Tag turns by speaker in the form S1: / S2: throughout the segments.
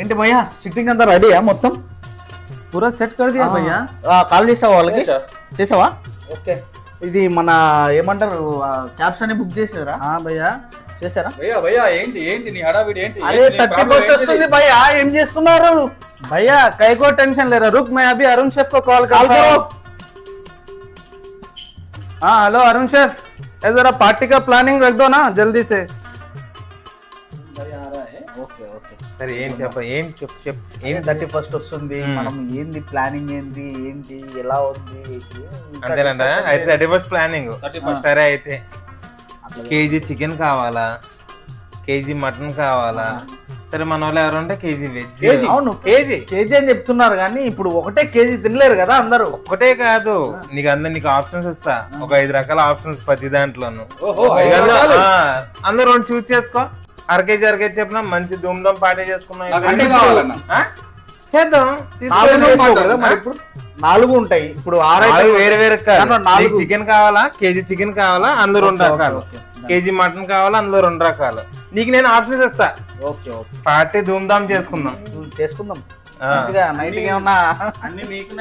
S1: ఏంటి భయ్యా సిట్టింగ్ అంతా రెడీయా మొత్తం?
S2: పూరా సెట్ कर दिया भैया।
S1: కాల్ చేసావా వాళ్ళకి? చేసావా? ఓకే. ఇది మన ఏమంటారు క్యాబ్స్ అని బుక్ చేసారా?
S2: భయ్యా
S1: చేసారా?
S3: భయ్యా భయ్యా ఏంటి ఏంటి నీ హడావిడి ఏంటి?
S1: అరే 31 వస్తుంది భయ్యా, ఏం చేస్తున్నారు?
S2: भैया कई को टेंशन ले रहा, रुक मैं अभी अरुण शेफ को कॉल करता हूँ। हाँ हेलो अरुण शेफ, ये जरा पार्टी का प्लानिंग रख दो ना जल्दी से।
S1: Okay okay.
S4: సరే ఏం చెప్ప ఏం చెప్పు ఏం
S1: 31 వస్తుంది, మనం ఏంది ప్లానింగ్ ఏంది ఏంటి ఎలా ఉంది?
S4: అంతేనంట. అయితే 31 ప్లానింగ్. సరే అయితే కేజీ చికెన్ కావాలా, కేజీ మటన్ కావాలా? సరే మన వాళ్ళు ఎవరు ఉంటే కేజీ వెజ్.
S1: అవును
S4: కేజీ
S1: కేజీ అని చెప్తున్నారు కానీ ఇప్పుడు ఒకటే కేజీ తినలేరు కదా అందరూ.
S4: ఒకటే కాదు, నీకు ఆప్షన్స్ ఇస్తా, ఒక 5 రకాల ఆప్షన్స్ ప్రతి దాంట్లోను. అందరూ 2 చూస్ చేసుకో. అర కేజీ చెప్పిన మంచి ధూమ్ధాం పార్టీ చేసుకున్నాం. చేద్దాం.
S1: 4 ఉంటాయి ఇప్పుడు, 6
S4: వేరే వేరే చికెన్ కావాలా, కేజీ చికెన్ కావాలా, అందులో 2 రకాలు. కేజీ మటన్ కావాలా, అందులో 2 రకాలు. నీకు నేను ఆప్షన్స్ ఇస్తా.
S1: ఓకే ఓకే,
S4: పార్టీ ధూమ్ధాం చేసుకుందాం.
S1: నైట్ ఏమన్నా
S2: అన్ని మీకు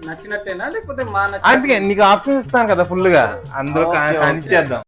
S2: నచ్చినట్టేనా లేకపోతే మా
S4: అందుకే నీకు ఆప్షన్స్ ఇస్తాను కదా ఫుల్ గా, అందులో చేద్దాం.